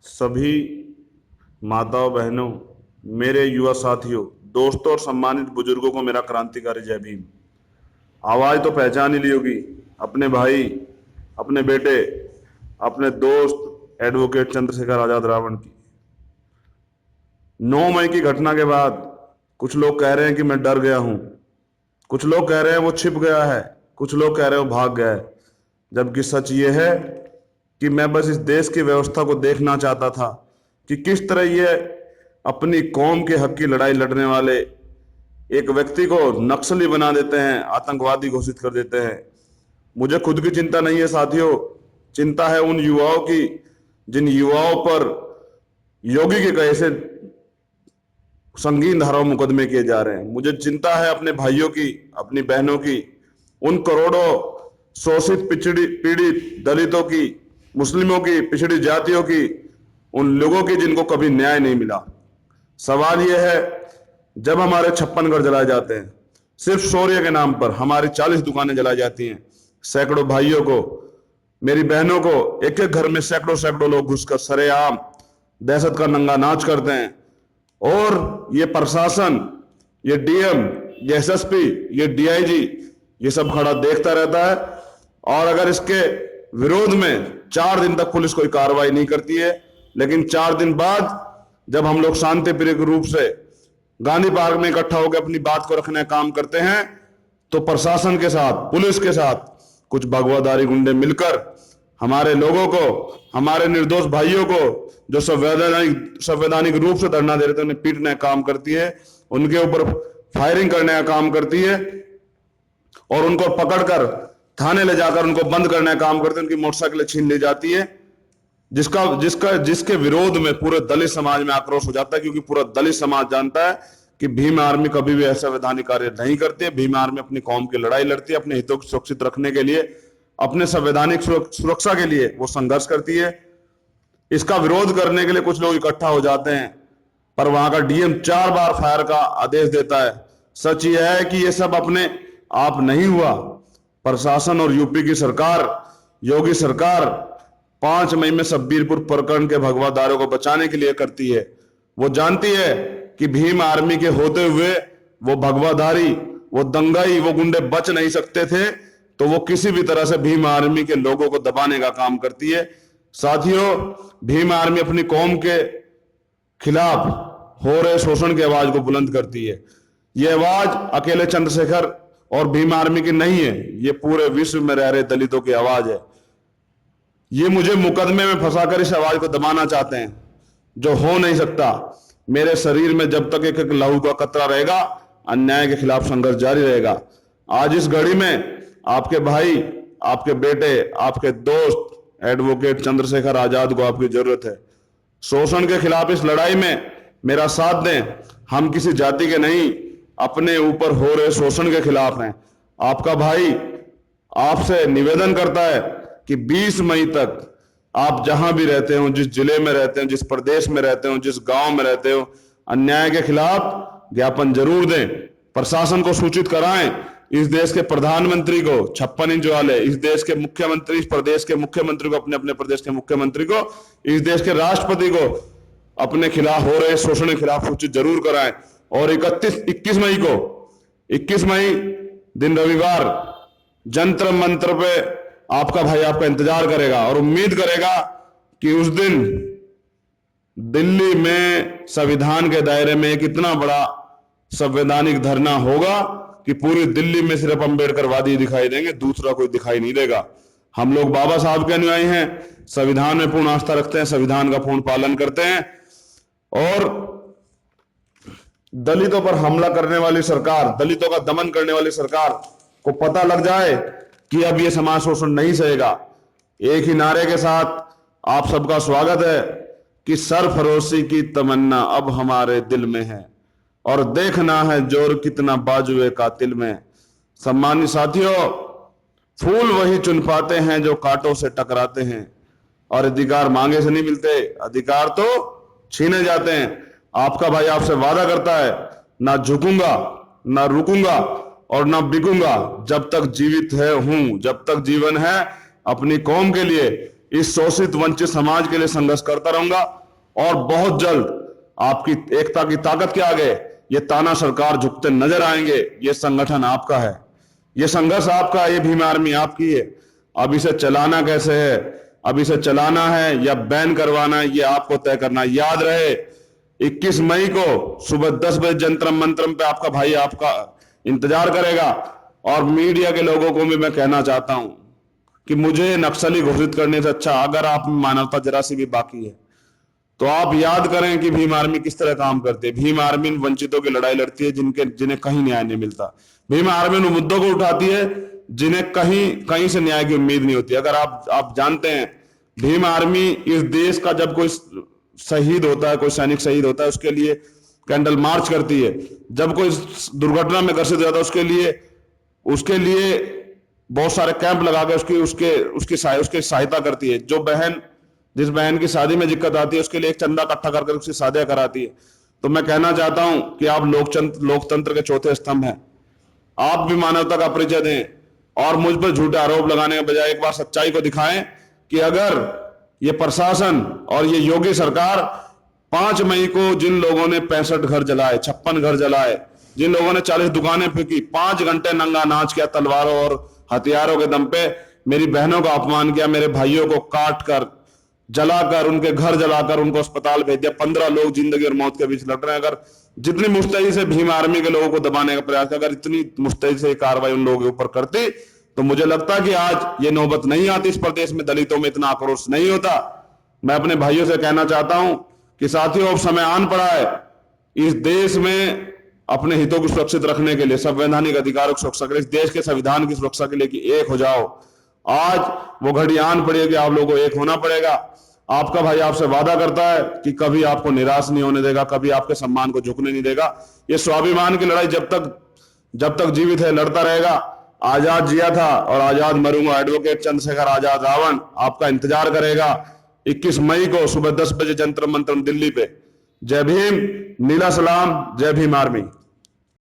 सभी माताओं बहनों, मेरे युवा साथियों, दोस्तों और सम्मानित बुजुर्गों को मेरा क्रांतिकारी जय भीम। आवाज तो पहचान ही ली होगी, अपने भाई, अपने बेटे, अपने दोस्त एडवोकेट चंद्रशेखर आजाद रावण की। 9 मई की घटना के बाद कुछ लोग कह रहे हैं कि मैं डर गया हूं, कुछ लोग कह रहे हैं वो छिप गया है, कुछ लोग कह रहे हैं वो भाग गया है। जबकि सच ये है कि मैं बस इस देश की व्यवस्था को देखना चाहता था कि किस तरह ये अपनी कौम के हक की लड़ाई लड़ने वाले एक व्यक्ति को नक्सली बना देते हैं, आतंकवादी घोषित कर देते हैं। मुझे खुद की चिंता नहीं है साथियों, चिंता है उन युवाओं की जिन युवाओं पर योगी के कहे से संगीन धाराओं मुकदमे किए जा रहे हैं। मुझे चिंता है अपने भाइयों की, अपनी बहनों की, उन करोड़ों शोषित पिछड़ी पीड़ित दलितों की, मुस्लिमों की, पिछड़ी जातियों की, उन लोगों की जिनको कभी न्याय नहीं मिला। सवाल यह है, जब हमारे 56 घर जलाए जाते हैं, सिर्फ शौर्य के नाम पर हमारी 40 दुकानें जलाई जाती हैं, सैकड़ों भाइयों को, मेरी बहनों को, एक एक घर में सैकड़ों सैकड़ों लोग घुसकर सरेआम दहशत का नंगा नाच करते हैं, और ये प्रशासन, ये डीएम, ये एसएसपी, ये डीआईजी, ये सब खड़ा देखता रहता है। और अगर इसके विरोध में 4 दिन तक पुलिस कोई कार्रवाई नहीं करती है, लेकिन 4 दिन बाद जब हम लोग शांतिप्रिय रूप से गांधी पार्क में इकट्ठा होकर अपनी बात को रखने का काम करते हैं, तो प्रशासन के साथ, पुलिस के साथ कुछ भगवाधारी गुंडे मिलकर हमारे लोगों को, हमारे निर्दोष भाइयों को जो संवैधानिक रूप से धरना दे रहे थे उन्हें पीटने का काम करती है, उनके ऊपर फायरिंग करने का काम करती है, और उनको पकड़कर थाने ले जाकर उनको बंद करने का काम करते हैं, उनकी मोटरसाइकिलें छीन ली जाती है। जिसके विरोध में पूरे दलित समाज में आक्रोश हो जाता है, क्योंकि पूरा दलित समाज जानता है कि भीम आर्मी कभी भी ऐसा वैधानिक कार्य नहीं करती है। भीम आर्मी अपनी कौम की लड़ाई लड़ती है, अपने हितों को सुरक्षित रखने के लिए, अपने संवैधानिक सुरक्षा के लिए वो संघर्ष करती है। इसका विरोध करने के लिए कुछ लोग इकट्ठा हो जाते हैं, पर वहां का डीएम 4 बार फायर का आदेश देता है। सच यह है कि ये सब अपने आप नहीं हुआ। प्रशासन और यूपी की सरकार, योगी सरकार 5 मई में शब्बीरपुर प्रकरण के भगवादारों को बचाने के लिए करती है। वो जानती है कि भीम आर्मी के होते हुए वो भगवाधारी, वो दंगाई, वो गुंडे बच नहीं सकते थे, तो वो किसी भी तरह से भीम आर्मी के लोगों को दबाने का काम करती है। साथियों, भीम आर्मी अपनी कौम के खिलाफ हो रहे शोषण की आवाज को बुलंद करती है। ये आवाज अकेले चंद्रशेखर और भीम आर्मी की नहीं है, ये पूरे विश्व में रह रहे दलितों की आवाज है। ये मुझे मुकदमे में फंसाकर इस आवाज को दबाना चाहते हैं, जो हो नहीं सकता। मेरे शरीर में जब तक एक एक लहू का कतरा रहेगा, अन्याय के खिलाफ संघर्ष जारी रहेगा। आज इस घड़ी में आपके भाई, आपके बेटे, आपके दोस्त एडवोकेट चंद्रशेखर आजाद को आपकी जरूरत है। शोषण के खिलाफ इस लड़ाई में मेरा साथ दें। हम किसी जाति के नहीं, अपने ऊपर हो रहे शोषण के खिलाफ हैं। आपका भाई आपसे निवेदन करता है कि 20 मई तक आप जहां भी रहते हो, जिस जिले में रहते हो, जिस प्रदेश में रहते हो, जिस गांव में रहते हो, अन्याय के खिलाफ ज्ञापन जरूर दें, प्रशासन को सूचित कराएं। इस देश के प्रधानमंत्री को 56 इंच वाले, इस देश के मुख्यमंत्री, इस प्रदेश के मुख्यमंत्री को, अपने अपने प्रदेश के मुख्यमंत्री को, इस देश के राष्ट्रपति को अपने खिलाफ हो रहे शोषण के खिलाफ सूचित जरूर कराएं। और 21 मई दिन रविवार जंतर मंत्र पे आपका भाई आपका इंतजार करेगा और उम्मीद करेगा कि उस दिन दिल्ली में संविधान के दायरे में एक इतना बड़ा संवैधानिक धरना होगा कि पूरी दिल्ली में सिर्फ अंबेडकरवादी दिखाई देंगे, दूसरा कोई दिखाई नहीं देगा। हम लोग बाबा साहब के अनुयायी हैं, संविधान में पूर्ण आस्था रखते हैं, संविधान का पूर्ण पालन करते हैं। और दलितों पर हमला करने वाली सरकार, दलितों का दमन करने वाली सरकार को पता लग जाए कि अब ये समाज शोषण नहीं सहेगा। एक ही नारे के साथ आप सबका स्वागत है कि सरफरोशी की तमन्ना अब हमारे दिल में है और देखना है जोर कितना बाजुए कातिल में। सम्मानित साथियों, फूल वही चुन पाते हैं जो कांटों से टकराते हैं, और अधिकार मांगे से नहीं मिलते, अधिकार तो छीने जाते हैं। आपका भाई आपसे वादा करता है, ना झुकूंगा, ना रुकूंगा और ना बिकूंगा। जब तक जीवित है हूं, जब तक जीवन है, अपनी कौम के लिए इस शोषित वंचित समाज के लिए संघर्ष करता रहूंगा और बहुत जल्द आपकी एकता की ताकत के आगे ये ताना सरकार झुकते नजर आएंगे। ये संगठन आपका है, ये संघर्ष आपका, ये भीम आर्मी आपकी है। अब इसे चलाना कैसे है, अब इसे चलाना है या बैन करवाना है, ये आपको तय करना है। याद रहे 21 मई को सुबह 10 बजे जंतर मंतर पे आपका भाई आपका इंतजार करेगा। और मीडिया के लोगों को भी मैं कहना चाहता हूं कि मुझे नक्सली घोषित करने से अच्छा, अगर आप मानवता जरा सी भी बाकी है तो आप याद करें कि भीम आर्मी किस तरह काम करती है। भीम आर्मी वंचितों की लड़ाई लड़ती है जिन्हें कहीं न्याय नहीं मिलता। भीम आर्मी उन मुद्दों को उठाती है जिन्हें कहीं से न्याय की उम्मीद नहीं होती। अगर आप जानते हैं, भीम आर्मी इस देश का जब कोई शहीद होता है, कोई सैनिक शहीद होता है, उसके लिए कैंडल मार्च करती है। जब कोई दुर्घटना में ग्रसित हो जाता है उसके लिए बहुत सारे कैंप लगा के उसकी सहायता करती है। जिस बहन की शादी में दिक्कत आती है उसके लिए एक चंदा इकट्ठा करके उसकी शादियां कराती है। तो मैं कहना चाहता हूं कि आप लोकतंत्र के चौथे स्तंभ हैं, आप भी मानवता का परिचय दें और मुझ पर झूठे आरोप लगाने के बजाय एक बार सच्चाई को दिखाएं कि अगर ये प्रशासन और ये योगी सरकार 5 मई को जिन लोगों ने 65 घर जलाए, 56 घर जलाए, जिन लोगों ने 40 दुकानें फूंकी, 5 घंटे नंगा नाच किया तलवारों और हथियारों के दम पे, मेरी बहनों का अपमान किया, मेरे भाइयों को काट कर जलाकर, उनके घर जलाकर उनको अस्पताल भेज दिया। 15 लोग जिंदगी और मौत के बीच लड़ रहे हैं। अगर जितनी मुस्तैदी से भीम आर्मी के लोगों को दबाने का प्रयास, अगर इतनी मुस्तैदी से कार्रवाई उन लोगों के ऊपर करती तो मुझे लगता कि आज ये नौबत नहीं आती, इस प्रदेश में दलितों में इतना आक्रोश नहीं होता। मैं अपने भाइयों से कहना चाहता हूं कि साथियों, अब समय आन पड़ा है इस देश में अपने हितों को सुरक्षित रखने के लिए, संवैधानिक अधिकारों की सुरक्षा के लिए, इस देश के संविधान की सुरक्षा के लिए कि एक हो जाओ। आज वो घड़ी आन पड़ी है कि आप लोगों को एक होना पड़ेगा। आपका भाई आपसे वादा करता है कि कभी आपको निराश नहीं होने देगा, कभी आपके सम्मान को झुकने नहीं देगा। ये स्वाभिमान की लड़ाई जब तक जीवित है लड़ता रहेगा। आजाद जिया था और आजाद मरूंगा। एडवोकेट चंद्रशेखर आजाद रावण आपका इंतजार करेगा 21 मई को सुबह 10 बजे जंतर मंतर दिल्ली पे। जय भीम, नीला सलाम, जय भीम आर्मी।